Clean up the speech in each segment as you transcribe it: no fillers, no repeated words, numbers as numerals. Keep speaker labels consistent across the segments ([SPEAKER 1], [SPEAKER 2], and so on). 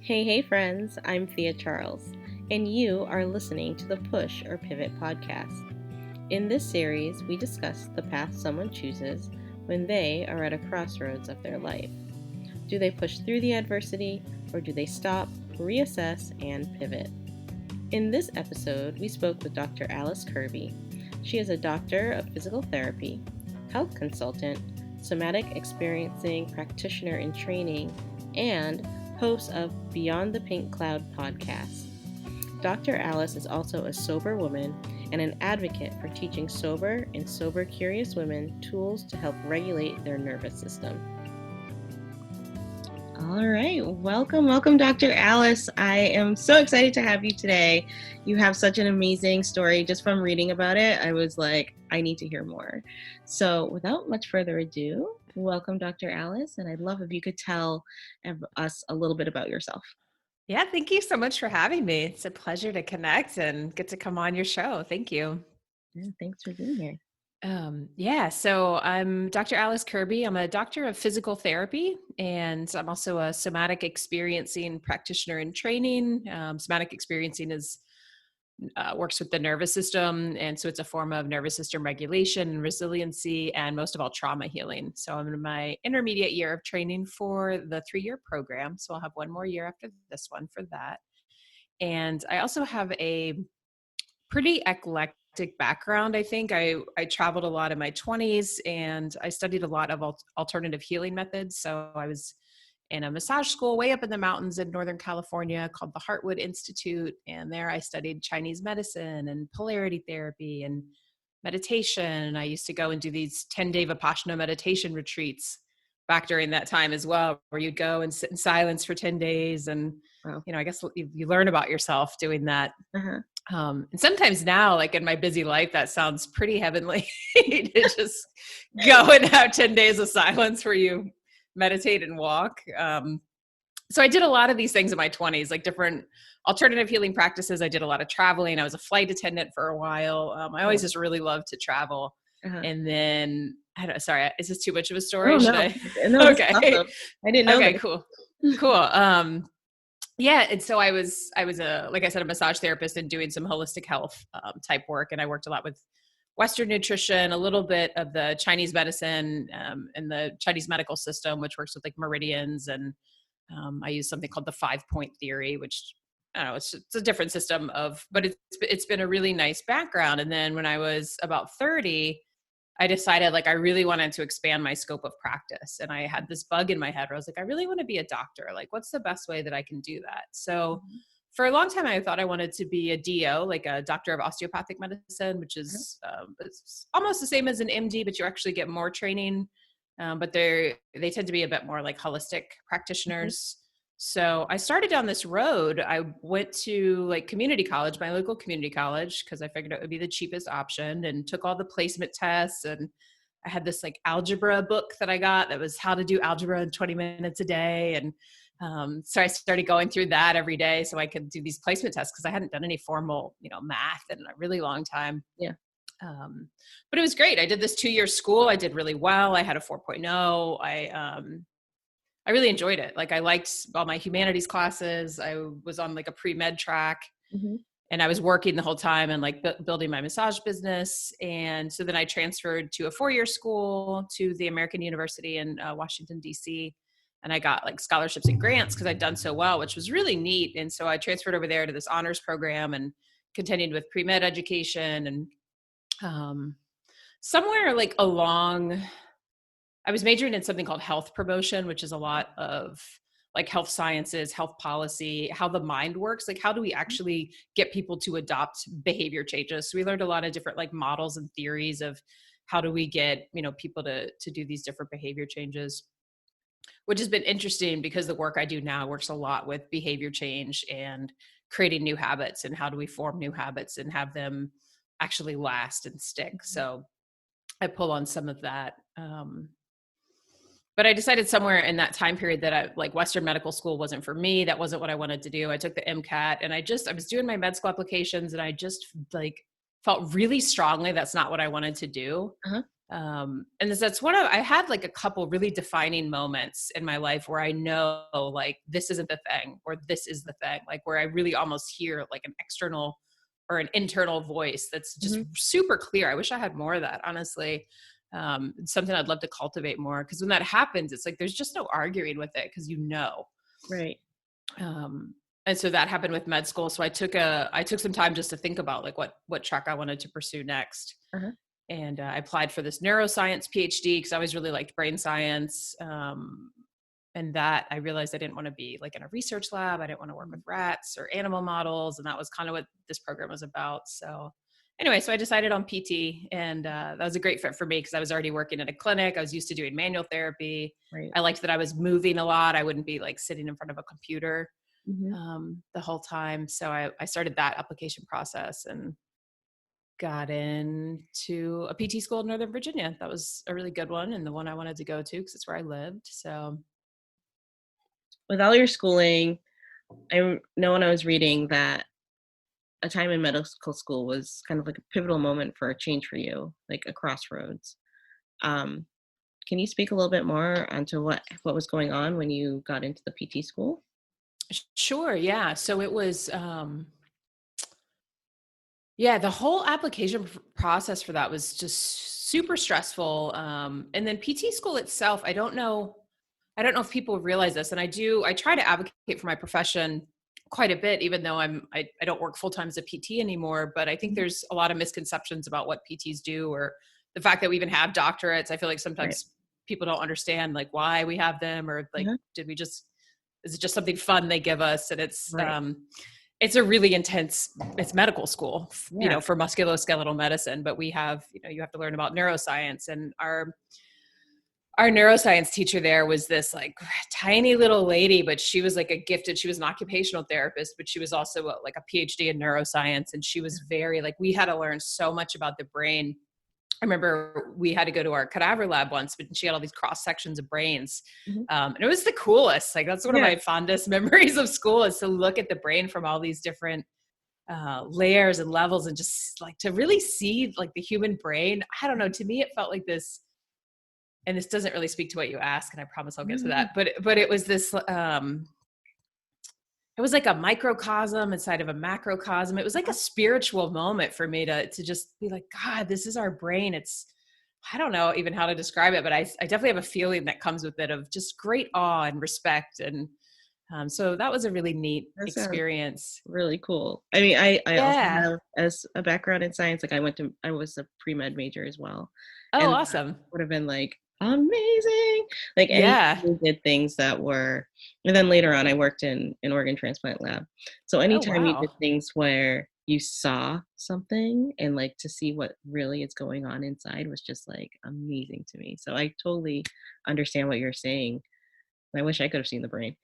[SPEAKER 1] Hey, friends, I'm Thea Charles, and you are listening to the Push or Pivot podcast. In this series, we discuss the path someone chooses when they are at a crossroads of their life. Do they push through the adversity, or do they stop, reassess, and pivot? In this episode, we spoke with Dr. Alice Kerby. She is a doctor of physical therapy, health consultant, somatic experiencing practitioner in training, and host of Beyond the Pink Cloud podcast. Dr. Alice is also a sober woman and an advocate for teaching sober and sober curious women tools to help regulate their nervous system. All right, welcome, Dr. Alice. I am so excited to have you today. You have such an amazing story. Just from reading about it, I was like, I need to hear more. So without much further ado, welcome, Dr. Alice, and I'd love if you could tell us a little bit about yourself.
[SPEAKER 2] Yeah, thank you so much for having me. It's a pleasure to connect and get to come on your show. Thank you.
[SPEAKER 1] Yeah, thanks for being here.
[SPEAKER 2] So I'm Dr. Alice Kerby. I'm a doctor of physical therapy, and I'm also a somatic experiencing practitioner in training. Somatic experiencing works with the nervous system, and so it's a form of nervous system regulation and resiliency, and most of all, trauma healing. So I'm in my intermediate year of training for the 3-year program, so I'll have one more year after this one for that. And I also have a pretty eclectic background. I think I traveled a lot in my 20s, and I studied a lot of alternative healing methods. So I was in a massage school way up in the mountains in Northern California called the Heartwood Institute. And there I studied Chinese medicine and polarity therapy and meditation. I used to go and do these 10-day Vipassana meditation retreats back during that time as well, where you'd go and sit in silence for 10 days. And,
[SPEAKER 1] Wow.
[SPEAKER 2] I guess you learn about yourself doing that.
[SPEAKER 1] Uh-huh.
[SPEAKER 2] And sometimes now, like in my busy life, that sounds pretty heavenly to just go and have 10 days of silence where you meditate and walk. So I did a lot of these things in my 20s, like different alternative healing practices. I did a lot of traveling. I was a flight attendant for a while. I always just really loved to travel.
[SPEAKER 1] Uh-huh.
[SPEAKER 2] And then, sorry, is this too much of a story?
[SPEAKER 1] Oh,
[SPEAKER 2] Should
[SPEAKER 1] no.
[SPEAKER 2] I?
[SPEAKER 1] No,
[SPEAKER 2] Okay.
[SPEAKER 1] awesome. I didn't know
[SPEAKER 2] Okay,
[SPEAKER 1] that.
[SPEAKER 2] Cool. Yeah. And so I was like I said, a massage therapist and doing some holistic health type work. And I worked a lot with Western nutrition, a little bit of the Chinese medicine and the Chinese medical system, which works with like meridians. And I use something called the 5-point theory, which I don't know, it's a different system but it's been a really nice background. And then when I was about 30, I decided like I really wanted to expand my scope of practice. And I had this bug in my head where I was like, I really want to be a doctor. Like, what's the best way that I can do that? So for a long time, I thought I wanted to be a DO, like a doctor of osteopathic medicine, which is it's almost the same as an MD, but you actually get more training. But they tend to be a bit more like holistic practitioners. So I started down this road. I went to like community college, my local community college, because I figured it would be the cheapest option, and took all the placement tests. And I had this like algebra book that I got that was how to do algebra in 20 minutes a day. And so I started going through that every day so I could do these placement tests, because I hadn't done any formal, math in a really long time.
[SPEAKER 1] Yeah.
[SPEAKER 2] But it was great. I did this 2-year school. I did really well. I had a 4.0. I really enjoyed it. Like I liked all my humanities classes. I was on like a pre-med track, and I was working the whole time and like building my massage business. And so then I transferred to a 4-year school to the American University in Washington, DC. And I got like scholarships and grants because I'd done so well, which was really neat. And so I transferred over there to this honors program and continued with pre-med education. And somewhere like along, I was majoring in something called health promotion, which is a lot of like health sciences, health policy, how the mind works. Like, how do we actually get people to adopt behavior changes? So we learned a lot of different like models and theories of how do we get, people to do these different behavior changes, which has been interesting because the work I do now works a lot with behavior change and creating new habits, and how do we form new habits and have them actually last and stick. So I pull on some of that. But I decided somewhere in that time period that Western medical school wasn't for me. That wasn't what I wanted to do. I took the MCAT, and I was doing my med school applications, and I just like felt really strongly that's not what I wanted to do. And that's I had like a couple really defining moments in my life where I know like this isn't the thing or this is the thing, like where I really almost hear like an external or an internal voice that's just super clear. I wish I had more of that, honestly. It's something I'd love to cultivate more, because when that happens, it's like there's just no arguing with it, because
[SPEAKER 1] Right.
[SPEAKER 2] And so that happened with med school. So I took some time just to think about like what track I wanted to pursue next.
[SPEAKER 1] Uh-huh.
[SPEAKER 2] And I applied for this neuroscience PhD because I always really liked brain science. And that I realized I didn't want to be like in a research lab. I didn't want to work with rats or animal models. And that was kind of what this program was about. So anyway, so I decided on PT, and that was a great fit for me because I was already working in a clinic. I was used to doing manual therapy.
[SPEAKER 1] Right.
[SPEAKER 2] I liked that I was moving a lot. I wouldn't be like sitting in front of a computer
[SPEAKER 1] Mm-hmm.
[SPEAKER 2] the whole time. So I started that application process and got into a PT school in Northern Virginia. That was a really good one, and the one I wanted to go to because it's where I lived. So
[SPEAKER 1] With all your schooling, I know when I was reading that a time in medical school was kind of like a pivotal moment for a change for you, like a crossroads. Um, can you speak a little bit more onto what was going on when you got into the PT school?
[SPEAKER 2] sure, yeah. So it was yeah, the whole application process for that was just super stressful. And then PT school itself, I don't know if people realize this, and I try to advocate for my profession quite a bit, even though I don't work full time as a PT anymore. But I think
[SPEAKER 1] Mhm.
[SPEAKER 2] there's a lot of misconceptions about what PTs do, or the fact that we even have doctorates. I feel like
[SPEAKER 1] Right.
[SPEAKER 2] sometimes people don't understand like why we have them, or like,
[SPEAKER 1] Uh-huh.
[SPEAKER 2] is it just something fun they give us? And
[SPEAKER 1] Right.
[SPEAKER 2] it's a really intense, it's medical school,
[SPEAKER 1] Yeah.
[SPEAKER 2] for musculoskeletal medicine, but we have, you have to learn about neuroscience. And our neuroscience teacher there was this like tiny little lady, but she was like she was an occupational therapist, but she was also like a PhD in neuroscience. And she was very like, we had to learn so much about the brain. I remember we had to go to our cadaver lab once, but she had all these cross sections of brains.
[SPEAKER 1] Mhm.
[SPEAKER 2] And it was the coolest. Like, that's one of
[SPEAKER 1] Yeah.
[SPEAKER 2] my fondest memories of school, is to look at the brain from all these different layers and levels, and just like to really see like the human brain. I don't know. To me, it felt like this, and this doesn't really speak to what you ask, and I promise I'll get to
[SPEAKER 1] Mhm.
[SPEAKER 2] that. But it was this, it was like a microcosm inside of a macrocosm. It was like a spiritual moment for me to just be like, God, this is our brain. I don't know even how to describe it, but I definitely have a feeling that comes with it of just great awe and respect. And so that was a really neat
[SPEAKER 1] That sounds
[SPEAKER 2] experience.
[SPEAKER 1] really cool. I mean, I also
[SPEAKER 2] Yeah.
[SPEAKER 1] have as a background in science, like I was a pre-med major as well.
[SPEAKER 2] Oh,
[SPEAKER 1] And that
[SPEAKER 2] awesome.
[SPEAKER 1] would have been like amazing. Like any
[SPEAKER 2] Yeah.
[SPEAKER 1] we did things that were, and then later on I worked in an organ transplant lab. So
[SPEAKER 2] Oh,
[SPEAKER 1] anytime you
[SPEAKER 2] wow.
[SPEAKER 1] did things where you saw something and like to see what really is going on inside was just like amazing to me. So I totally understand what you're saying. I wish I could have seen the brain.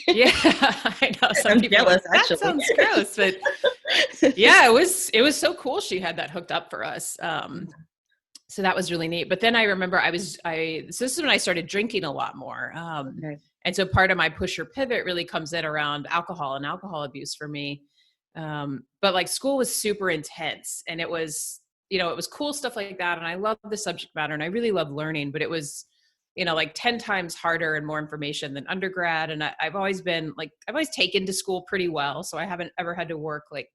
[SPEAKER 2] Yeah. I know some
[SPEAKER 1] I'm
[SPEAKER 2] people are
[SPEAKER 1] jealous
[SPEAKER 2] like, that
[SPEAKER 1] actually.
[SPEAKER 2] sounds gross, but yeah, it was so cool she had that hooked up for us. So that was really neat. But then I remember so this is when I started drinking a lot more.
[SPEAKER 1] Okay.
[SPEAKER 2] And so part of my push or pivot really comes in around alcohol and alcohol abuse for me. But like school was super intense, and it was cool stuff like that. And I love the subject matter, and I really love learning, but it was, like 10 times harder and more information than undergrad. And I've always been like, I've always taken to school pretty well. So I haven't ever had to work like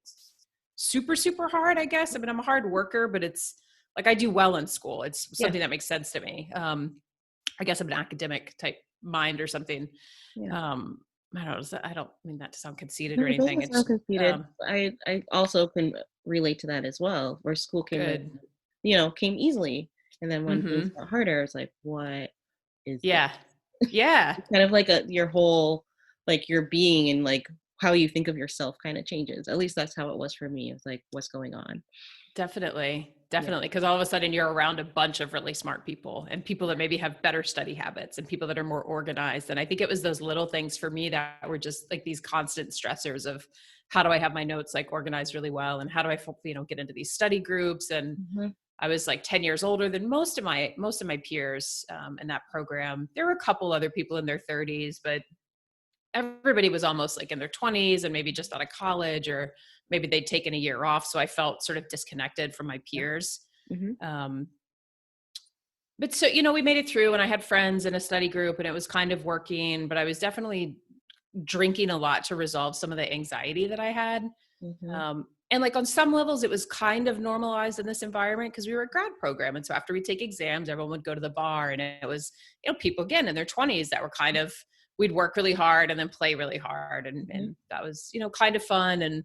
[SPEAKER 2] super, super hard, I guess. I mean, I'm a hard worker, but it's like I do well in school. It's
[SPEAKER 1] Yeah.
[SPEAKER 2] something that makes sense to me. I guess I'm an academic type mind or something.
[SPEAKER 1] Yeah.
[SPEAKER 2] I don't know. I don't mean that to sound conceited or
[SPEAKER 1] No, it
[SPEAKER 2] anything.
[SPEAKER 1] doesn't sound
[SPEAKER 2] It's
[SPEAKER 1] conceited. I also can relate to that as well, where school came really,
[SPEAKER 2] good.
[SPEAKER 1] came easily. And then when things
[SPEAKER 2] Hmm.
[SPEAKER 1] got harder, it's like, what is this?
[SPEAKER 2] Yeah. Yeah.
[SPEAKER 1] It's kind of like your whole, like your being and like how you think of yourself kind of changes. At least that's how it was for me. It's like, what's going on?
[SPEAKER 2] Definitely.
[SPEAKER 1] Yeah.
[SPEAKER 2] Definitely. Because all of a sudden you're around a bunch of really smart people, and people that maybe have better study habits, and people that are more organized. And I think it was those little things for me that were just like these constant stressors of, how do I have my notes like organized really well? And how do I, get into these study groups? And
[SPEAKER 1] Hmm.
[SPEAKER 2] I was like 10 years older than most of my peers in that program. There were a couple other people in their 30s, but everybody was almost like in their 20s and maybe just out of college, or maybe they'd taken a year off. So I felt sort of disconnected from my peers.
[SPEAKER 1] Hmm.
[SPEAKER 2] Um, But so, we made it through, and I had friends in a study group and it was kind of working, but I was definitely drinking a lot to resolve some of the anxiety that I had.
[SPEAKER 1] Mhm.
[SPEAKER 2] And like on some levels, it was kind of normalized in this environment because we were a grad program. And so after we take exams, everyone would go to the bar, and it was, people again in their 20s that were kind of, we'd work really hard and then play really hard. And,
[SPEAKER 1] Mhm.
[SPEAKER 2] and that was, kind of fun. And,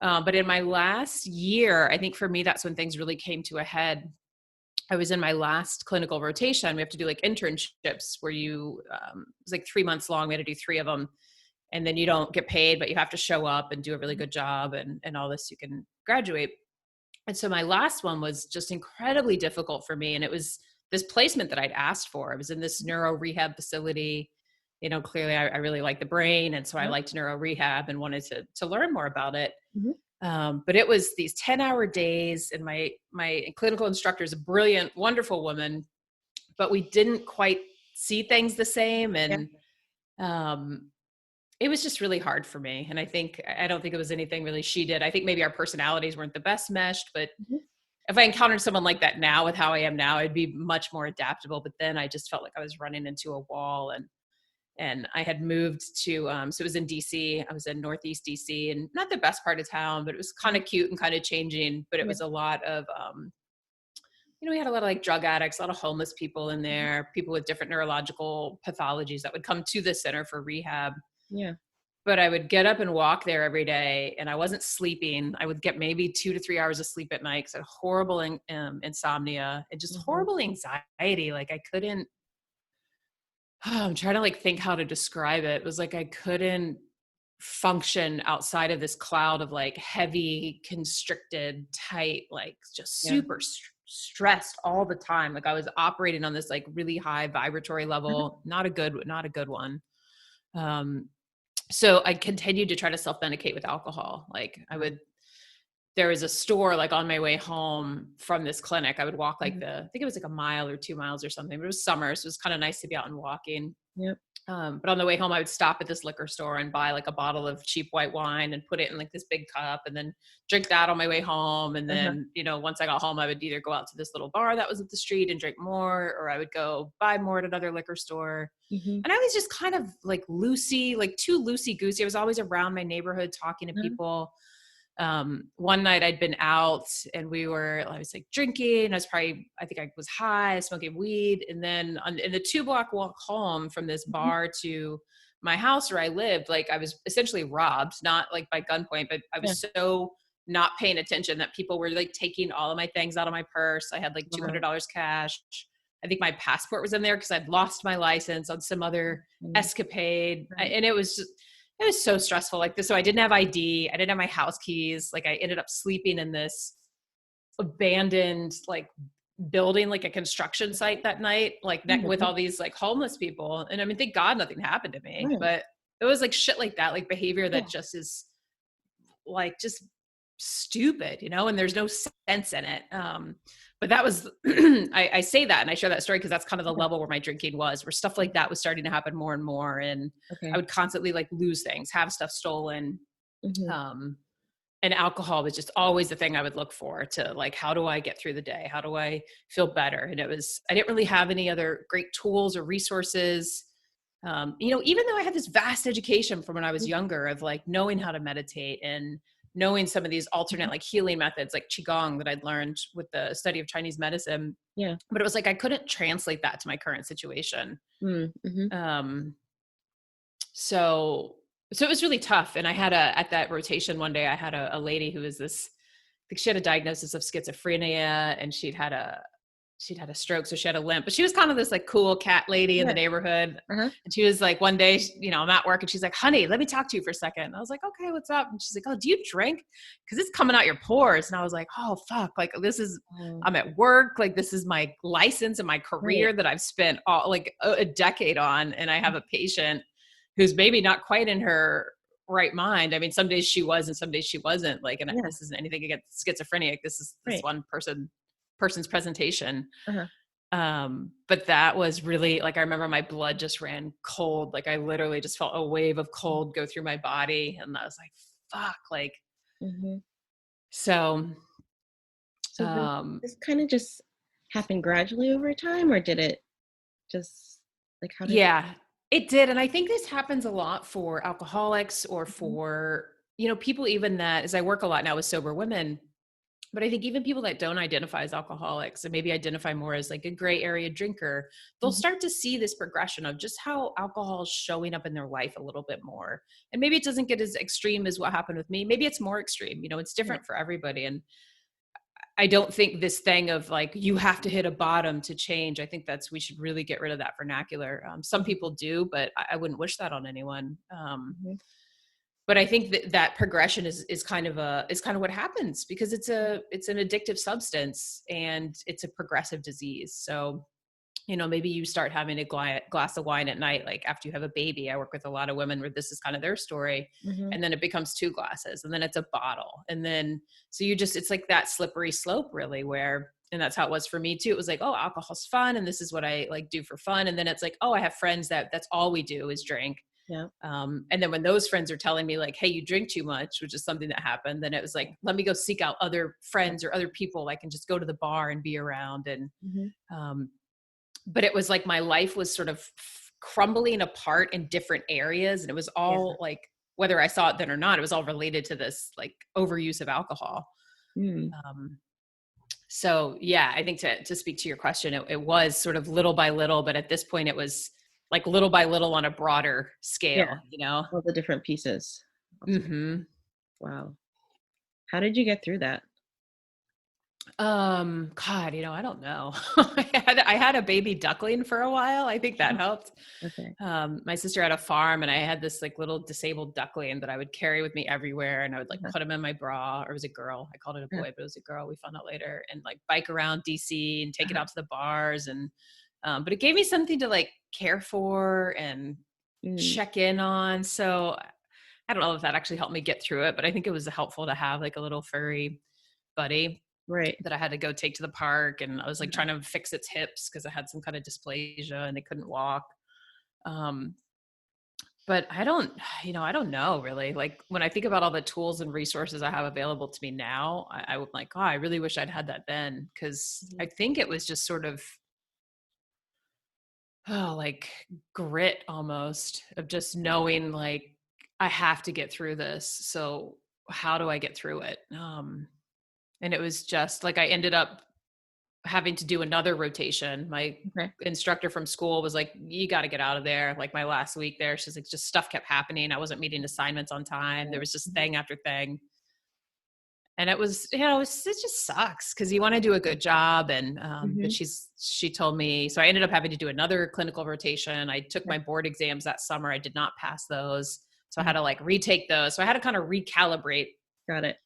[SPEAKER 2] but in my last year, I think for me, that's when things really came to a head. I was in my last clinical rotation. We have to do like internships where it was like 3 months long. We had to do three of them, and then you don't get paid, but you have to show up and do a really good job and all this, you can graduate. And so my last one was just incredibly difficult for me. And it was this placement that I'd asked for. I was in this neuro rehab facility. Clearly I really like the brain. And so I
[SPEAKER 1] Yeah.
[SPEAKER 2] liked neuro rehab and wanted to learn more about it.
[SPEAKER 1] Mhm.
[SPEAKER 2] But it was these 10-hour days, and my clinical instructor is a brilliant, wonderful woman, but we didn't quite see things the same.
[SPEAKER 1] Yeah.
[SPEAKER 2] And um, it was just really hard for me. And I don't think it was anything really she did. I think maybe our personalities weren't the best meshed, but
[SPEAKER 1] Mhm.
[SPEAKER 2] if I encountered someone like that now with how I am now, I'd be much more adaptable. But then I just felt like I was running into a wall. And I had moved to so it was in DC. I was in Northeast DC, and not the best part of town, but it was kind
[SPEAKER 1] Mhm.
[SPEAKER 2] of cute and kind of changing. But it
[SPEAKER 1] Yeah.
[SPEAKER 2] was a lot of we had a lot of like drug addicts, a lot of homeless people in
[SPEAKER 1] Mhm.
[SPEAKER 2] there, people with different neurological pathologies that would come to the center for rehab.
[SPEAKER 1] Yeah.
[SPEAKER 2] But I would get up and walk there every day, and I wasn't sleeping. I would get maybe 2 to 3 hours of sleep at night because I had horrible insomnia and just
[SPEAKER 1] Mhm.
[SPEAKER 2] horrible anxiety. Like I couldn't I'm trying to like think how to describe it. It was like I couldn't function outside of this cloud of like heavy, constricted, tight, like just
[SPEAKER 1] Yeah.
[SPEAKER 2] super stressed all the time. Like I was operating on this like really high vibratory
[SPEAKER 1] Mhm.
[SPEAKER 2] level, not a good one. Um, so I continued to try to self-medicate with alcohol. Like
[SPEAKER 1] Yeah.
[SPEAKER 2] there was a store like on my way home from this clinic. I would walk like
[SPEAKER 1] Mhm.
[SPEAKER 2] I think it was like a mile or 2 miles or something, but it was summer. So it was kind of nice to be out and walking.
[SPEAKER 1] Yep.
[SPEAKER 2] But on the way home, I would stop at this liquor store and buy like a bottle of cheap white wine and put it in like this big cup and then drink that on my way home. And
[SPEAKER 1] Uh-huh.
[SPEAKER 2] then, once I got home, I would either go out to this little bar that was up the street and drink more, or I would go buy more at another liquor store.
[SPEAKER 1] Mhm.
[SPEAKER 2] And I was just kind of like loosey, like too loosey goosey. I was always around my neighborhood talking to
[SPEAKER 1] Uh-huh.
[SPEAKER 2] people. One night I'd been out and I was like drinking. I think I was high, smoking weed. And then in the 2 block walk home from this
[SPEAKER 1] Mhm.
[SPEAKER 2] bar to my house where I lived, like I was essentially robbed, not like by gunpoint, but I
[SPEAKER 1] Yeah.
[SPEAKER 2] was so not paying attention that people were like taking all of my things out of my purse. I had like
[SPEAKER 1] Wow.
[SPEAKER 2] $200 cash. I think my passport was in there because I'd lost my license on some other
[SPEAKER 1] Mhm.
[SPEAKER 2] escapade.
[SPEAKER 1] Right.
[SPEAKER 2] And it was so stressful. Like this, so I didn't have ID. I didn't have my house keys. Like I ended up sleeping in this abandoned like building, like a construction site that night, like
[SPEAKER 1] Oh my
[SPEAKER 2] with all
[SPEAKER 1] goodness.
[SPEAKER 2] these like homeless people. And I mean, thank God nothing happened to me,
[SPEAKER 1] Right.
[SPEAKER 2] but it was like shit like that, like behavior
[SPEAKER 1] Yeah.
[SPEAKER 2] that just is like just stupid, and there's no sense in it. But that was I say that and I share that story because that's kind of the
[SPEAKER 1] Yeah.
[SPEAKER 2] level where my drinking was, where stuff like that was starting to happen more and more. And I
[SPEAKER 1] Okay.
[SPEAKER 2] would constantly like lose things, have stuff stolen.
[SPEAKER 1] Mhm.
[SPEAKER 2] um and alcohol was just always the thing I would look for to like, how do I get through the day? How do I feel better? And I didn't really have any other great tools or resources. Even though I had this vast education from when I was
[SPEAKER 1] Mhm.
[SPEAKER 2] younger of like knowing how to meditate and knowing some of these alternate
[SPEAKER 1] Mhm.
[SPEAKER 2] like healing methods like Qigong that I'd learned with the study of Chinese medicine.
[SPEAKER 1] Yeah.
[SPEAKER 2] But it was like, I couldn't translate that to my current situation.
[SPEAKER 1] Mm. Mhm.
[SPEAKER 2] Um, so so it was really tough. And I had at that rotation one day, I had a lady who was I think she had a diagnosis of schizophrenia, and she'd had a stroke, so she had a limp. But she was kind of this like cool cat lady in the
[SPEAKER 1] Yeah.
[SPEAKER 2] neighborhood.
[SPEAKER 1] Uh-huh.
[SPEAKER 2] And she was like, one day, I'm at work, and she's like, "Honey, let me talk to you for a second." And I was like, "Okay, what's up?" And she's like, "Oh, do you drink? Because it's coming out your pores." And I was like, "Oh fuck! Like
[SPEAKER 1] Oh,
[SPEAKER 2] I'm at work. Like this is my license and my
[SPEAKER 1] right.
[SPEAKER 2] career that I've spent all like a decade on, and I have a patient who's maybe not quite in her right mind. I mean, some days she was and some days she wasn't. Like, and
[SPEAKER 1] Yeah.
[SPEAKER 2] this isn't anything against schizophrenic. This is this
[SPEAKER 1] Right.
[SPEAKER 2] one person's presentation.
[SPEAKER 1] Uh-huh.
[SPEAKER 2] But that was really like, I remember my blood just ran cold. Like I literally just felt a wave of cold go through my body. And I was like, fuck, like,
[SPEAKER 1] Mhm.
[SPEAKER 2] so,
[SPEAKER 1] So then
[SPEAKER 2] um,
[SPEAKER 1] this kind of just happen gradually over time, or did it just like how did it?
[SPEAKER 2] Yeah, it did. And I think this happens a lot for alcoholics or
[SPEAKER 1] Mhm.
[SPEAKER 2] for, people even that, as I work a lot now with sober women, but I think even people that don't identify as alcoholics and maybe identify more as like a gray area drinker, they'll
[SPEAKER 1] Mhm.
[SPEAKER 2] start to see this progression of just how alcohol is showing up in their life a little bit more. And maybe it doesn't get as extreme as what happened with me. Maybe it's more extreme. It's
[SPEAKER 1] Yeah.
[SPEAKER 2] different for everybody. And I don't think this thing of like, you have to hit a bottom to change. I think we should really get rid of that vernacular. Some
[SPEAKER 1] Mhm.
[SPEAKER 2] people do, but I wouldn't wish that on anyone.
[SPEAKER 1] Mhm.
[SPEAKER 2] But I think that progression is kind of what happens because it's an addictive substance and it's a progressive disease. So, maybe you start having a glass of wine at night, like after you have a baby. I work with a lot of women where this is kind of their story.
[SPEAKER 1] Mhm.
[SPEAKER 2] And then it becomes 2 glasses and then it's a bottle. And then, so it's like that slippery slope really and that's how it was for me too. It was like, oh, alcohol's fun. And this is what I like do for fun. And then it's like, oh, I have friends that's all we do is drink.
[SPEAKER 1] Yeah.
[SPEAKER 2] And then when those friends are telling me like, hey, you drink too much, which is something that happened, then it was like, let me go seek out other
[SPEAKER 1] Yeah.
[SPEAKER 2] friends or other people I can just go to the bar and be around. And,
[SPEAKER 1] Mhm.
[SPEAKER 2] um, but it was like my life was sort of crumbling apart in different areas. And it was
[SPEAKER 1] Yeah.
[SPEAKER 2] all like, whether I saw it then or not, it was all related to this like overuse of alcohol.
[SPEAKER 1] Mm.
[SPEAKER 2] Um, so yeah, I think to speak to your question, it was sort of little by little, but at this point it was like little by little on a broader
[SPEAKER 1] Yeah.
[SPEAKER 2] scale.
[SPEAKER 1] All the different pieces. Awesome.
[SPEAKER 2] Hmm.
[SPEAKER 1] Wow. How did you get through that?
[SPEAKER 2] God, I don't know. I had a baby duckling for a while. I think that
[SPEAKER 1] Mhm.
[SPEAKER 2] helped.
[SPEAKER 1] Okay.
[SPEAKER 2] My sister had a farm and I had this like little disabled duckling that I would carry with me everywhere. And I would like
[SPEAKER 1] Uh-huh.
[SPEAKER 2] put him in my bra, or it was a girl. I called it a
[SPEAKER 1] Yeah.
[SPEAKER 2] boy, but it was a girl. We found out later, and like bike around DC and take it
[SPEAKER 1] Uh-huh.
[SPEAKER 2] out to the bars. And, but it gave me something to like care for and
[SPEAKER 1] Mm.
[SPEAKER 2] check in on. So I don't know if that actually helped me get through it, but I think it was helpful to have like a little furry buddy
[SPEAKER 1] Right.
[SPEAKER 2] that I had to go take to the park. And I was like
[SPEAKER 1] Yeah.
[SPEAKER 2] trying to fix its hips because I had some kind of dysplasia and they couldn't walk. Um, but I don't know really. Like when I think about all the tools and resources I have available to me now, I would like, oh, I really wish I'd had that then. Cause I
[SPEAKER 1] Mhm.
[SPEAKER 2] think it was just sort of, like grit almost of just knowing like I have to get through this. So how do I get through it? And it was just like I ended up having to do another rotation. My
[SPEAKER 1] Okay.
[SPEAKER 2] instructor from school was like, you got to get out of there. Like my last week there, she's like, just stuff kept happening. I wasn't meeting assignments on time. There
[SPEAKER 1] Right.
[SPEAKER 2] was just
[SPEAKER 1] Mhm.
[SPEAKER 2] thing after thing. And it was, it just sucks because you want to do a good job. And, but
[SPEAKER 1] Mhm.
[SPEAKER 2] she told me, so I ended up having to do another clinical rotation. I took
[SPEAKER 1] Okay.
[SPEAKER 2] my board exams that summer. I did not pass those. So I
[SPEAKER 1] Mhm.
[SPEAKER 2] had to like retake those. So I had to kind of recalibrate.
[SPEAKER 1] Got it.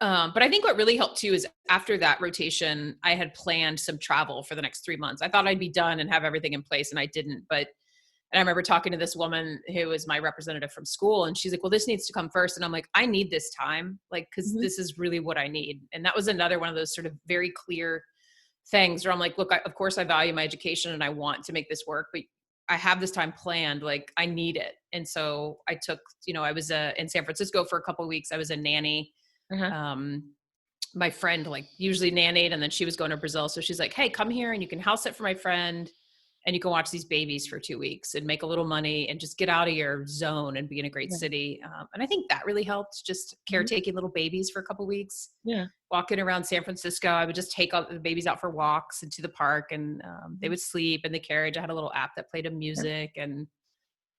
[SPEAKER 2] But I think what really helped too is after that rotation, I had planned some travel for the next 3 months. I thought I'd be done and have everything in place, and I didn't. And I remember talking to this woman who was my representative from school, and she's like, "Well, this needs to come first." And I'm like, "I need this time, like, because
[SPEAKER 1] Mhm.
[SPEAKER 2] this is really what I need." And that was another one of those sort of very clear things where I'm like, "Look, of course, I value my education and I want to make this work, but I have this time planned. Like, I need it." And so I took, I was in San Francisco for a couple of weeks. I was a nanny.
[SPEAKER 1] Uh-huh.
[SPEAKER 2] Um, my friend like usually nannied, and then she was going to Brazil. So she's like, hey, come here and you can house sit for my friend and you can watch these babies for 2 weeks and make a little money and just get out of your zone and be in a great
[SPEAKER 1] Yeah.
[SPEAKER 2] city. And I think that really helped, just
[SPEAKER 1] Mhm.
[SPEAKER 2] caretaking little babies for a couple weeks,
[SPEAKER 1] Yeah.
[SPEAKER 2] walking around San Francisco. I would just take all the babies out for walks and to the park, and they
[SPEAKER 1] Mhm.
[SPEAKER 2] would sleep in the carriage. I had a little app that played a
[SPEAKER 1] Yeah.
[SPEAKER 2] music, and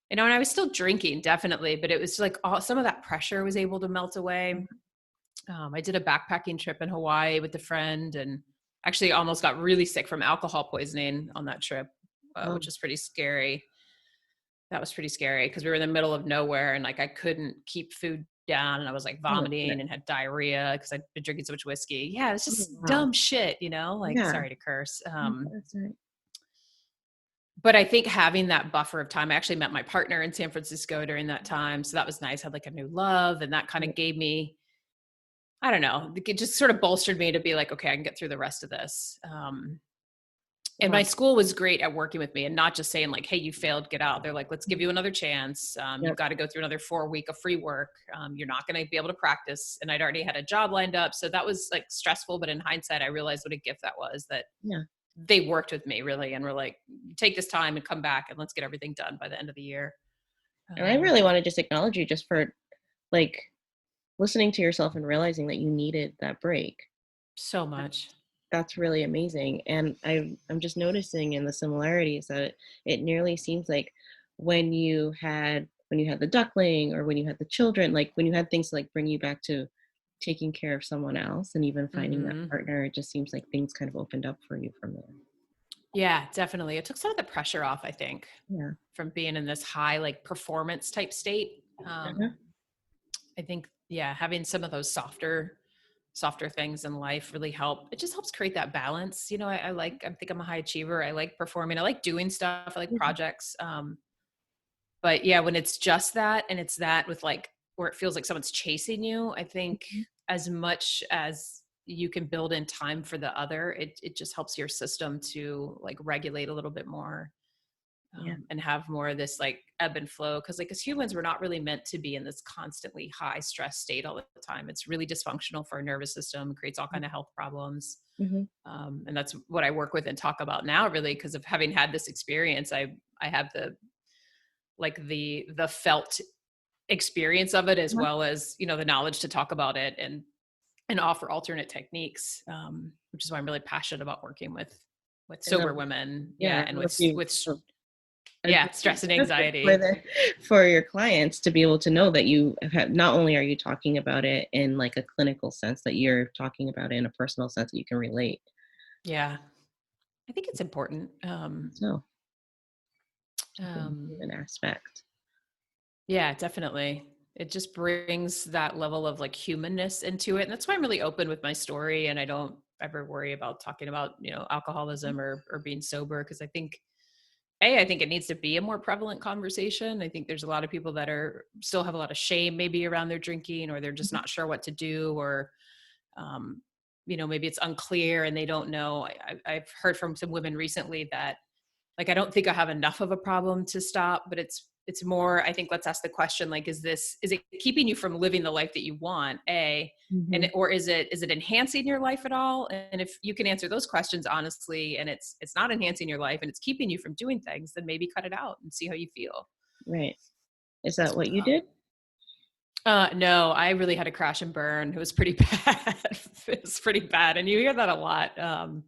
[SPEAKER 2] and I was still drinking definitely, but it was like some of that pressure was able to melt away.
[SPEAKER 1] Mhm.
[SPEAKER 2] I did a backpacking trip in Hawaii with a friend, and actually almost got really sick from alcohol poisoning on that trip,
[SPEAKER 1] Oh.
[SPEAKER 2] which was pretty scary. That was pretty scary because we were in the middle of nowhere and like I couldn't keep food down, and I was like
[SPEAKER 1] Oh my goodness.
[SPEAKER 2] vomiting and had diarrhea because I'd been drinking so much whiskey. Yeah, it's
[SPEAKER 1] Oh,
[SPEAKER 2] just
[SPEAKER 1] wow.
[SPEAKER 2] dumb shit, like
[SPEAKER 1] Yeah.
[SPEAKER 2] sorry to curse.
[SPEAKER 1] That's right.
[SPEAKER 2] But I think having that buffer of time, I actually met my partner in San Francisco during that time. So that was nice. I had like a new love, and that kind of
[SPEAKER 1] Right.
[SPEAKER 2] gave me, I don't know, it just sort of bolstered me to be like, okay, I can get through the rest of this. And
[SPEAKER 1] Wow.
[SPEAKER 2] my school was great at working with me and not just saying like, hey, you failed, get out. They're like, let's give
[SPEAKER 1] Mhm.
[SPEAKER 2] you another chance. You've
[SPEAKER 1] Yep.
[SPEAKER 2] got to go through another 4 week of free work. You're not going to be able to practice. And I'd already had a job lined up. So that was like stressful. But in hindsight, I realized what a gift that was, that
[SPEAKER 1] Yeah.
[SPEAKER 2] they worked with me really and were like, take this time and come back and let's get everything done by the end of the year.
[SPEAKER 1] And I really want to just acknowledge you just for like listening to yourself and realizing that you needed that break.
[SPEAKER 2] So much.
[SPEAKER 1] That's really amazing. And I'm just noticing in the similarities that it nearly seems like when you had the duckling or when you had the children, like when you had things to like bring you back to taking care of someone else and even finding that
[SPEAKER 2] Mm-hmm.
[SPEAKER 1] partner, it just seems like things kind of opened up for you from there.
[SPEAKER 2] Yeah, definitely. It took some of the pressure off, I think,
[SPEAKER 1] Yeah.
[SPEAKER 2] from being in this high, like performance type state.
[SPEAKER 1] Uh-huh.
[SPEAKER 2] I think, yeah, having some of those softer things in life really help. It just helps create that balance. You know, I think I'm a high achiever. I like performing. I like doing stuff. I like
[SPEAKER 1] Yeah.
[SPEAKER 2] projects. But yeah, when it's just that and it's that with like where it feels like someone's chasing you, I think
[SPEAKER 1] Mhm.
[SPEAKER 2] as much as you can build in time for the other, it just helps your system to like regulate a little bit more,
[SPEAKER 1] Yeah.
[SPEAKER 2] and have more of this like ebb and flow. Cause like as humans, we're not really meant to be in this constantly high stress state all the time. It's really dysfunctional for our nervous system, creates all kind of health problems.
[SPEAKER 1] Mm-hmm.
[SPEAKER 2] And that's what I work with and talk about now really. Cause of having had this experience, I have the felt experience of it as
[SPEAKER 1] Uh-huh.
[SPEAKER 2] well as, you know, the knowledge to talk about it and offer alternate techniques, which is why I'm really passionate about working with
[SPEAKER 1] And
[SPEAKER 2] sober women.
[SPEAKER 1] yeah,
[SPEAKER 2] Yeah.
[SPEAKER 1] I
[SPEAKER 2] And
[SPEAKER 1] don't know if you
[SPEAKER 2] with
[SPEAKER 1] I'd
[SPEAKER 2] yeah,
[SPEAKER 1] be
[SPEAKER 2] stress and
[SPEAKER 1] benefit for
[SPEAKER 2] anxiety.
[SPEAKER 1] for your clients to be able to know that you have not only are you talking about it in like a clinical sense, that you're talking about it in a personal sense that you can relate.
[SPEAKER 2] Yeah. I think it's important.
[SPEAKER 1] So I think the
[SPEAKER 2] Um,
[SPEAKER 1] human aspect.
[SPEAKER 2] yeah, definitely. It just brings that level of like humanness into it. And that's why I'm really open with my story. And I don't ever worry about talking about, you know, alcoholism or being sober. Cause I think it needs to be a more prevalent conversation. I think there's a lot of people that are still have a lot of shame maybe around their drinking, or they're just
[SPEAKER 1] Mhm.
[SPEAKER 2] not sure what to do, or, um, you know, maybe it's unclear and they don't know. I've heard from some women recently that like I don't think I have enough of a problem to stop, but it's more, I think, let's ask the question, like, is it keeping you from living the life that you want,
[SPEAKER 1] Mhm.
[SPEAKER 2] or is it enhancing your life at all? And if you can answer those questions honestly, and it's not enhancing your life and it's keeping you from doing things, then maybe cut it out and see how you feel.
[SPEAKER 1] Right. Is that what you
[SPEAKER 2] Um,
[SPEAKER 1] did?
[SPEAKER 2] no, I really had a crash and burn. It was pretty bad. It was pretty bad. And you hear that a lot,
[SPEAKER 1] Mhm.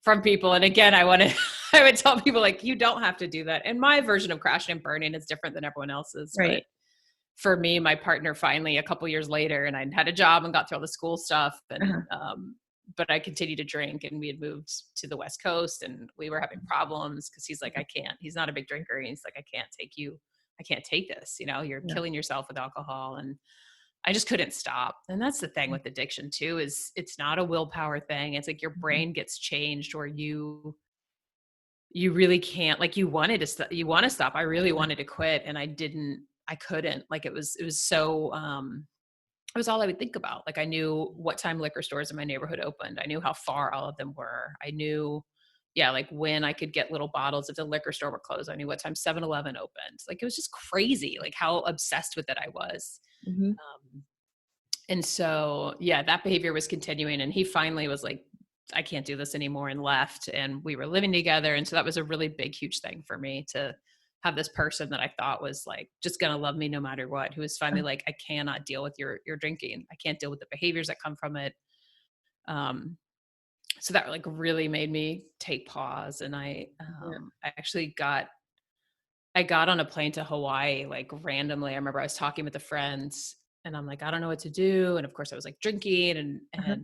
[SPEAKER 2] from people. And again, I would tell people like, you don't have to do that. And my version of crashing and burning is different than everyone else's. But
[SPEAKER 1] Right.
[SPEAKER 2] for me, my partner finally a couple years later, and I had a job and got through all the school stuff.
[SPEAKER 1] Uh-huh.
[SPEAKER 2] But I continued to drink, and we had moved to the West Coast and we were having problems because he's like, I can't, he's not a big drinker. And he's like, I can't take this, you know, you're
[SPEAKER 1] Yeah.
[SPEAKER 2] killing yourself with alcohol. And I just couldn't stop. And that's the thing with addiction too, is it's not a willpower thing. It's like your
[SPEAKER 1] Mhm.
[SPEAKER 2] brain gets changed, or you really can't, like, you wanted to you want to stop. I really
[SPEAKER 1] Yeah.
[SPEAKER 2] wanted to quit and I couldn't. Like it was so it was all I would think about. Like I knew what time liquor stores in my neighborhood opened. I knew how far all of them were. I knew, yeah, like when I could get little bottles if the liquor store were closed. I knew what time 7-Eleven opened. Like it was just crazy, like how obsessed with it I was.
[SPEAKER 1] Mhm.
[SPEAKER 2] Um, and so, yeah, that behavior was continuing. And he finally was like, I can't do this anymore, and left. And we were living together. And so that was a really big, huge thing for me to have this person that I thought was like just gonna love me no matter what, who was finally like, I cannot deal with your drinking. I can't deal with the behaviors that come from it. Um, so that like really made me take pause. And
[SPEAKER 1] Yeah.
[SPEAKER 2] I actually I got on a plane to Hawaii, like randomly. I remember I was talking with a friend and I'm like, I don't know what to do. And of course I was like drinking
[SPEAKER 1] Uh-huh.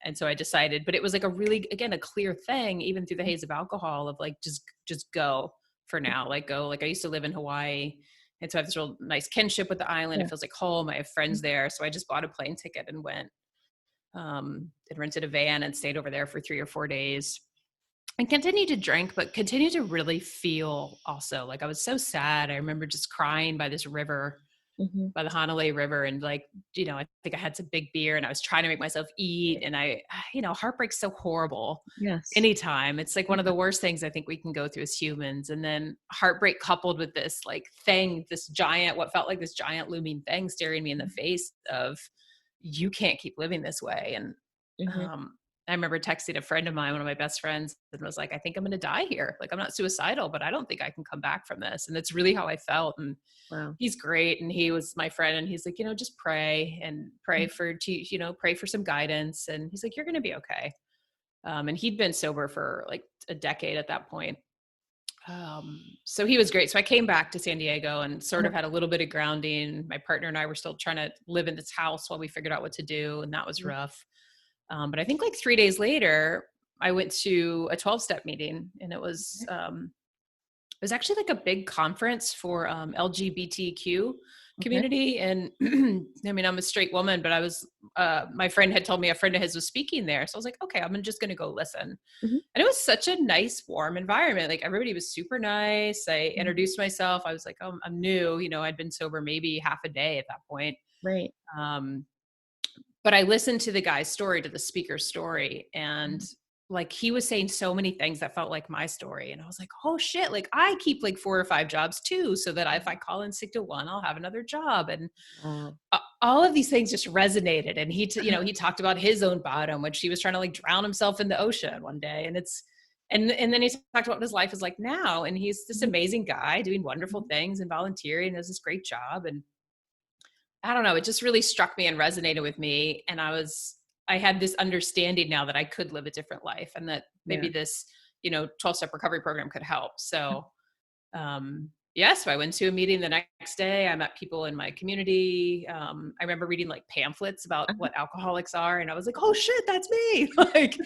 [SPEAKER 2] and so I decided, but it was like a really, again, a clear thing, even through the haze of alcohol, of like, just go for now. Like go, like I used to live in Hawaii. And so I have this real nice kinship with the island. It
[SPEAKER 1] Yeah.
[SPEAKER 2] feels like home. I have friends there. So I just bought a plane ticket and went, and rented a van and stayed over there for 3 or 4 days and continued to drink, but continued to really feel also like I was so sad. I remember just crying by this river,
[SPEAKER 1] Mhm.
[SPEAKER 2] by the Hanalei River. And like, you know, I think I had some big beer and I was trying to make myself eat. And heartbreak's so horrible
[SPEAKER 1] Yes.
[SPEAKER 2] anytime. It's like one of the worst things I think we can go through as humans. And then heartbreak coupled with this like thing, this giant, what felt like this giant looming thing staring me in the face of, you can't keep living this way. And,
[SPEAKER 1] Mhm.
[SPEAKER 2] um, I remember texting a friend of mine, one of my best friends, and was like, I think I'm going to die here. Like, I'm not suicidal, but I don't think I can come back from this. And that's really how I felt. And
[SPEAKER 1] Wow.
[SPEAKER 2] he's great. And he was my friend. And he's like, just pray and pray for, pray for some guidance. And he's like, you're going to be okay. And he'd been sober for like a decade at that point. So he was great. So I came back to San Diego and sort of had a little bit of grounding. My partner and I were still trying to live in this house while we figured out what to do. And that was rough. But I think like 3 days later, I went to a 12-step meeting, and it was actually like a big conference for LGBTQ community. And I mean, I'm a straight woman, but I was, my friend had told me a friend of his was speaking there. So I was like, okay, I'm just going to go listen. And it was such a nice, warm environment. Like everybody was super nice. I introduced myself. I was like, oh, I'm new. I'd been sober maybe half a day at that point.
[SPEAKER 1] Right.
[SPEAKER 2] But I listened to the guy's story, to the speaker's story, and like he was saying so many things that felt like my story. And I was like, oh shit, like I keep like 4 or 5 jobs too, so that if I call in sick to one, I'll have another job. And all of these things just resonated. And he talked about his own bottom, which he was trying to like drown himself in the ocean one day. And and then he talked about what his life is like now. And he's this amazing guy doing wonderful things and volunteering and has this great job. And I don't know, it just really struck me and resonated with me. And I had this understanding now that I could live a different life, and that maybe this, 12-step recovery program could help. So, so I went to a meeting the next day. I met people in my community. I remember reading like pamphlets about what alcoholics are. And I was like, oh shit, that's me. Like,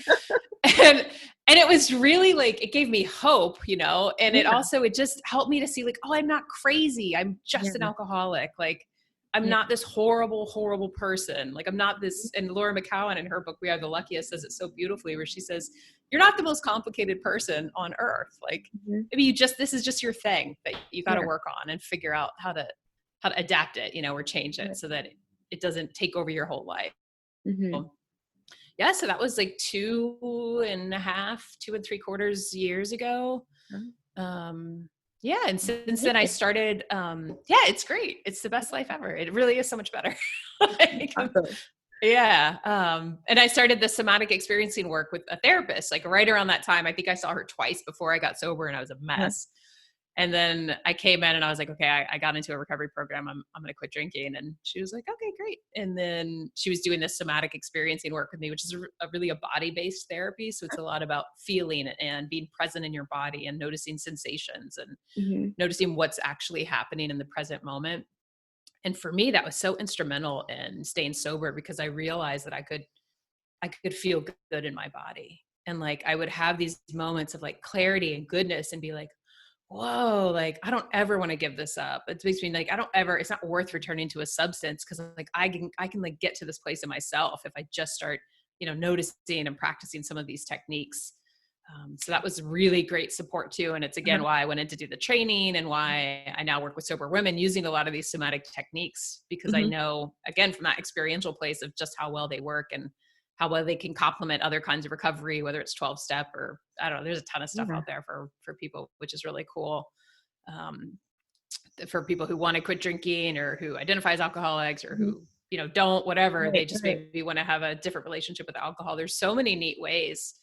[SPEAKER 2] and it was really like, it gave me hope, and it just helped me to see like, oh, I'm not crazy. I'm just an alcoholic. Like, I'm not this horrible, horrible person. Like I'm not this, and Laura McCowan in her book, We Are the Luckiest, says it so beautifully, where she says, you're not the most complicated person on earth. Like maybe this is just your thing that you got to work on and figure out how to adapt it, or change it so that it doesn't take over your whole life. So that was like 2.5, 2.75 years ago. And since then I started, it's great. It's the best life ever. It really is so much better. And I started the somatic experiencing work with a therapist, like right around that time. I think I saw her twice before I got sober, and I was a mess. And then I came in and I was like, okay, I got into a recovery program. I'm going to quit drinking. And she was like, okay, great. And then she was doing this somatic experiencing work with me, which is really a body-based therapy. So it's a lot about feeling and being present in your body and noticing sensations and noticing what's actually happening in the present moment. And for me, that was so instrumental in staying sober, because I realized that I could feel good in my body. And like, I would have these moments of like clarity and goodness and be like, whoa, like, I don't ever want to give this up. It makes me like, it's not worth returning to a substance. Cause like, I can like get to this place in myself if I just start, noticing and practicing some of these techniques. So that was really great support too. And it's again, why I went in to do the training, and why I now work with sober women using a lot of these somatic techniques, because I know, again, from that experiential place of just how well they work and how well they can complement other kinds of recovery, whether it's 12-step or I don't know, there's a ton of stuff out there for people, which is really cool. For people who want to quit drinking, or who identify as alcoholics, or who, don't, whatever, they just maybe want to have a different relationship with alcohol. There's so many neat ways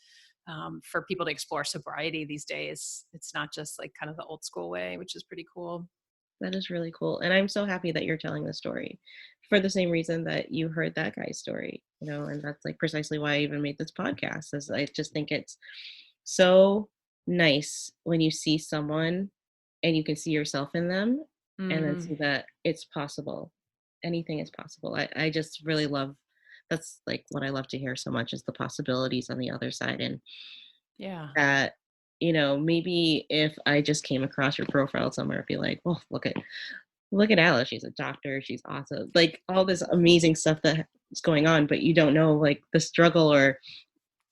[SPEAKER 2] for people to explore sobriety these days. It's not just like kind of the old school way, which is pretty cool.
[SPEAKER 1] That is really cool. And I'm so happy that you're telling the story for the same reason that you heard that guy's story, and that's like precisely why I even made this podcast, is I just think it's so nice when you see someone and you can see yourself in them, and then see that it's possible. Anything is possible. I just really love, that's like what I love to hear so much, is the possibilities on the other side. And that, maybe if I just came across your profile somewhere, I'd be like, well, look at Alice. She's a doctor. She's awesome. Like all this amazing stuff that's going on, but you don't know like the struggle or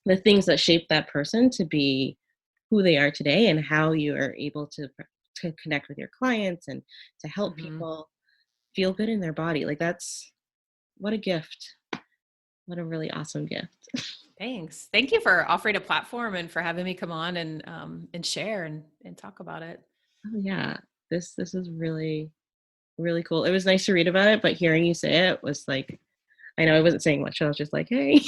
[SPEAKER 1] the things that shape that person to be who they are today, and how you are able to connect with your clients and to help people feel good in their body. Like what a gift. What a really awesome gift.
[SPEAKER 2] Thanks. Thank you for offering a platform and for having me come on and share and talk about it.
[SPEAKER 1] Oh yeah. This is really, really cool. It was nice to read about it, but hearing you say it was like, I know I wasn't saying much. I was just like, hey,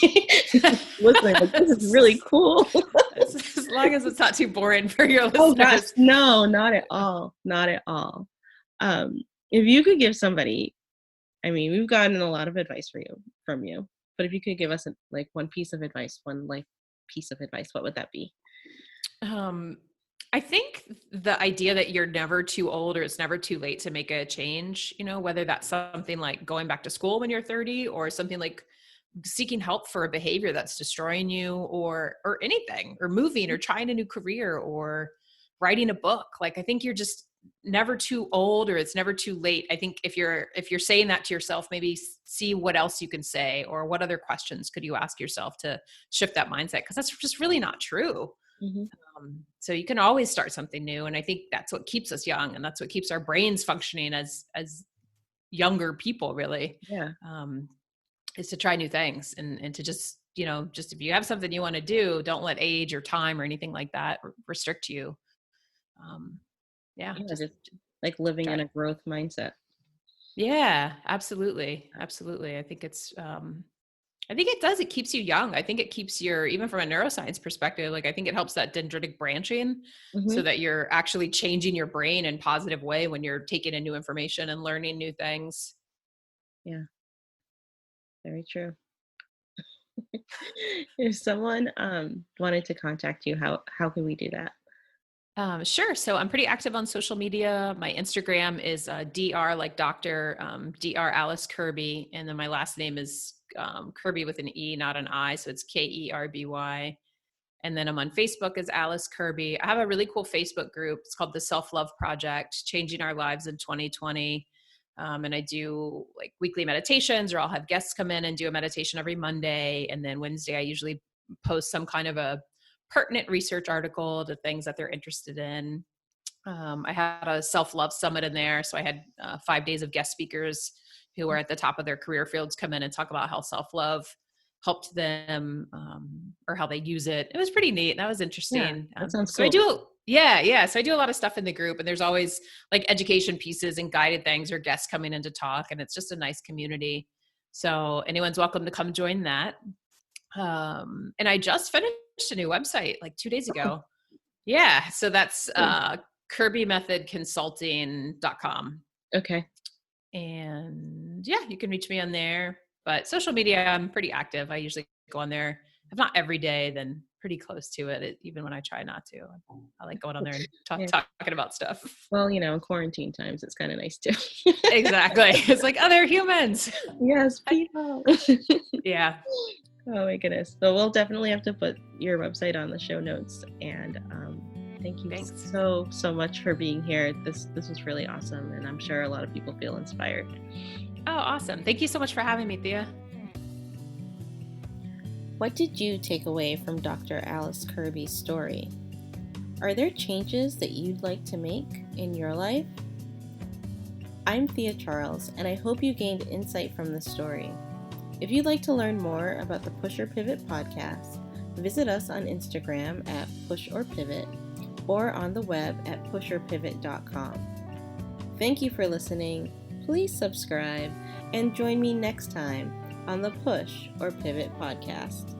[SPEAKER 1] listening, like, this is really cool.
[SPEAKER 2] As long as it's not too boring for your
[SPEAKER 1] Oh gosh,
[SPEAKER 2] listeners.
[SPEAKER 1] no, not at all. Not at all. If you could give somebody, I mean, we've gotten a lot of advice from you, but if you could give us like one piece of advice, one life piece of advice, what would that be?
[SPEAKER 2] I think the idea that you're never too old or it's never too late to make a change, whether that's something like going back to school when you're 30 or something like seeking help for a behavior that's destroying you or anything, or moving or trying a new career or writing a book. Like, I think you're just never too old or it's never too late. I think if you're saying that to yourself, maybe see what else you can say or what other questions could you ask yourself to shift that mindset, because that's just really not true.
[SPEAKER 1] Mm-hmm.
[SPEAKER 2] So you can always start something new. And I think that's what keeps us young, and that's what keeps our brains functioning as younger people, really.
[SPEAKER 1] Yeah.
[SPEAKER 2] Is to try new things and to just, just if you have something you want to do, don't let age or time or anything like that restrict you.
[SPEAKER 1] Just like living
[SPEAKER 2] try.
[SPEAKER 1] in a growth mindset.
[SPEAKER 2] Yeah, absolutely. Absolutely. I think it does. It keeps you young. I think it keeps even from a neuroscience perspective, like I think it helps that dendritic branching so that you're actually changing your brain in a positive way when you're taking in new information and learning new things.
[SPEAKER 1] Yeah. Very true. If someone wanted to contact you, how can we do that?
[SPEAKER 2] Sure. So I'm pretty active on social media. My Instagram is Dr. like Dr. Dr. Alice Kerby. And then my last name is Kerby with an E, not an I. So it's Kerby. And then I'm on Facebook as Alice Kerby. I have a really cool Facebook group. It's called the Self-Love Project, Changing Our Lives in 2020. And I do like weekly meditations, or I'll have guests come in and do a meditation every Monday. And then Wednesday, I usually post some kind of a pertinent research article to things that they're interested in. I had a self-love summit in there. So I had 5 days of guest speakers who were at the top of their career fields come in and talk about how self-love helped them, or how they use it. It was pretty neat. That was interesting.
[SPEAKER 1] Yeah, that sounds
[SPEAKER 2] so
[SPEAKER 1] cool.
[SPEAKER 2] So I do a lot of stuff in the group, and there's always like education pieces and guided things or guests coming in to talk. And it's just a nice community. So anyone's welcome to come join that. And I just finished a new website like 2 days ago. Yeah. So that's KirbyMethodConsulting.com.
[SPEAKER 1] Okay.
[SPEAKER 2] And yeah, you can reach me on there. But social media, I'm pretty active. I usually go on there, if not every day, then pretty close to it, even when I try not to. I like going on there and talking about stuff.
[SPEAKER 1] Well, in quarantine times, it's kind of nice too.
[SPEAKER 2] Exactly. It's like other humans.
[SPEAKER 1] Yes, people.
[SPEAKER 2] Yeah.
[SPEAKER 1] Oh my goodness. So we'll definitely have to put your website on the show notes. And thank you so much for being here. This was really awesome. And I'm sure a lot of people feel inspired.
[SPEAKER 2] Oh, awesome. Thank you so much for having me, Thea.
[SPEAKER 1] What did you take away from Dr. Alice Kerby's story? Are there changes that you'd like to make in your life? I'm Thea Charles, and I hope you gained insight from this story. If you'd like to learn more about the Push or Pivot podcast, visit us on Instagram at Push or Pivot or on the web at pushorpivot.com. Thank you for listening. Please subscribe and join me next time on the Push or Pivot podcast.